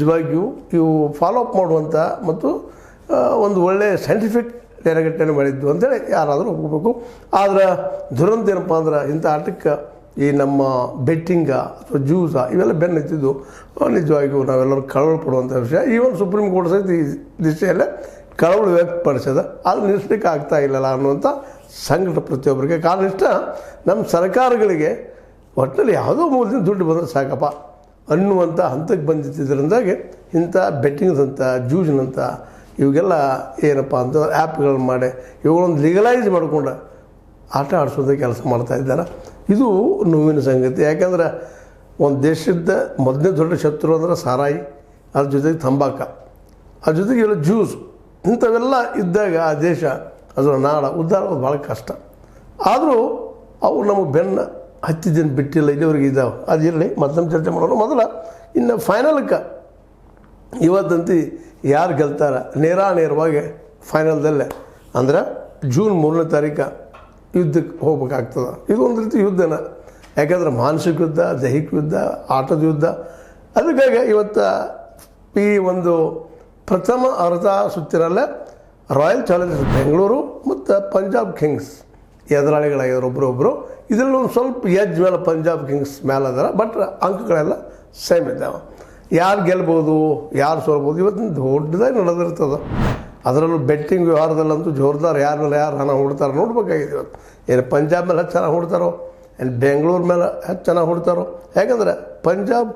ನಿಜವಾಗಿಯೂ ಇವು ಫಾಲೋಅಪ್ ಮಾಡುವಂಥ ಮತ್ತು ಒಂದು ಒಳ್ಳೆಯ ಸೈಂಟಿಫಿಕ್ ಡೈರೆಕ್ಟನ್ನು ಮಾಡಿದ್ದು ಅಂತೇಳಿ ಯಾರಾದರೂ ಹೋಗಬೇಕು. ಆದರೆ ದುರಂತ ಏನಪ್ಪ ಅಂದ್ರೆ ಇಂಥ ಆಟಕ್ಕೆ ಈ ನಮ್ಮ ಬೆಟ್ಟಿಂಗ ಅಥವಾ ಜ್ಯೂಸ ಇವೆಲ್ಲ ಬೆನ್ನತ್ತಿದ್ದು ನಿಜವಾಗಿಯೂ ನಾವೆಲ್ಲರೂ ಕಳವಳ ಪಡುವಂಥ ವಿಷಯ. ಈವನ್ ಸುಪ್ರೀಂ ಕೋರ್ಟ್ ಸಹಿತ ಈ ದಿಶೆಯಲ್ಲೇ ಕಳವಳ ವ್ಯಕ್ತಪಡಿಸದ ಅದು ನಿಲ್ಲಿಸಲಿಕ್ಕೆ ಆಗ್ತಾ ಇಲ್ಲಲ್ಲ ಅನ್ನುವಂಥ ಸಂಕಟ ಪ್ರತಿಯೊಬ್ಬರಿಗೆ. ಕಾರಣ ಇಷ್ಟ ನಮ್ಮ ಸರ್ಕಾರಗಳಿಗೆ ಒಟ್ಟಿನಲ್ಲಿ ಯಾವುದೋ ಮೂಲದಿಂದ ದುಡ್ಡು ಬಂದರೆ ಸಾಕಪ್ಪ ಅನ್ನುವಂಥ ಹಂತಕ್ಕೆ ಬಂದಿದ್ದರಿಂದಾಗಿ ಇಂಥ ಬೆಟ್ಟಿಂಗ್ಸ್ ಅಂತ ಜ್ಯೂಸ್ನಂತ ಇವಾಗೆಲ್ಲ ಏನಪ್ಪ ಅಂತ ಆ್ಯಪ್ಗಳನ್ನು ಮಾಡಿ ಇವುಗಳೊಂದು ಲೀಗಲೈಸ್ ಮಾಡಿಕೊಂಡು ಆಟ ಆಡಿಸೋದೇ ಕೆಲಸ ಮಾಡ್ತಾ ಇದ್ದಾರೆ. ಇದು ನೋವಿನ ಸಂಗತಿ. ಯಾಕೆಂದ್ರೆ ಒಂದು ದೇಶದ ಮೊದಲನೇ ದೊಡ್ಡ ಶತ್ರು ಅಂದ್ರೆ ಸಾರಾಯಿ, ಅದ್ರ ಜೊತೆಗೆ ತಂಬಾಕ, ಅದ್ರ ಜೊತೆಗೆ ಇವೆಲ್ಲ ಜ್ಯೂಸ್, ಇಂಥವೆಲ್ಲ ಇದ್ದಾಗ ಆ ದೇಶ ಅದರ ನಾಡ ಉದ್ಧಾರ ಭಾಳ ಕಷ್ಟ. ಆದರೂ ಅವು ನಮಗೆ ಬೆನ್ನು ಹತ್ತಿದ್ದೇನು ಬಿಟ್ಟಿಲ್ಲ, ಇಲ್ಲಿವರೆಗೆ ಇದ್ದಾವೆ. ಅದು ಇರಲಿ, ಮತ್ತೊಮ್ಮೆ ಚರ್ಚೆ ಮಾಡೋಣ. ಮೊದಲ ಇನ್ನು ಫೈನಲ್ಗೆ ಇವತ್ತಂತೂ ಯಾರು ಗೆಲ್ತಾರೆ ನೇರವಾಗಿ ಫೈನಲ್ದಲ್ಲೇ ಅಂದ್ರೆ ಜೂನ್ 3ನೇ ತಾರೀಕು ಯುದ್ಧಕ್ಕೆ ಹೋಗ್ಬೇಕಾಗ್ತದೆ. ಇದು ಒಂದು ರೀತಿ ಯುದ್ಧನ, ಯಾಕೆಂದ್ರೆ ಮಾನಸಿಕ ಯುದ್ಧ, ದೈಹಿಕ ಯುದ್ಧ, ಆಟದ ಯುದ್ಧ. ಅದಕ್ಕಾಗಿ ಇವತ್ತು ಈ ಒಂದು ಪ್ರಥಮ ಅರ್ಧ ಸುತ್ತಿನಲ್ಲೇ ರಾಯಲ್ ಚಾಲೆಂಜರ್ಸ್ ಬೆಂಗಳೂರು ಮತ್ತು ಪಂಜಾಬ್ ಕಿಂಗ್ಸ್ ಎದುರಾಳಿಗಳಾಗಿದ್ದಾರೆ ಒಬ್ಬರೊಬ್ಬರು. ಇದರಲ್ಲಿ ಒಂದು ಸ್ವಲ್ಪ ಎಜ್ ಮೇಲೆ ಪಂಜಾಬ್ ಕಿಂಗ್ಸ್ ಮೇಲೆ ಅದಾರ, ಬಟ್ ಅಂಕಗಳೆಲ್ಲ ಸೇಮ್ ಇದ್ದಾವೆ. ಯಾರು ಗೆಲ್ಬೋದು, ಯಾರು ಸೋಲ್ಬೋದು ಇವತ್ತಿನ ದೊಡ್ಡದಾಗಿ ನಡೆದಿರ್ತದೆ. ಅದರಲ್ಲೂ ಬೆಟ್ಟಿಂಗ್ ವ್ಯವಹಾರದಲ್ಲಂತೂ ಜೋರ್ದಾರ್ ಯಾರ ಮೇಲೆ ಯಾರು ಹಣ ಹೂಡ್ತಾರೆ ನೋಡ್ಬೇಕಾಗಿದೆ. ಇವತ್ತು ಏನು ಪಂಜಾಬ್ ಮೇಲೆ ಹೆಚ್ಚು ಹಣ ಹೂಡ್ತಾರೋ, ಏನು ಬೆಂಗಳೂರು ಮೇಲೆ ಹೆಚ್ಚು ಹಣ ಹೂಡ್ತಾರೋ. ಯಾಕಂದರೆ ಪಂಜಾಬ್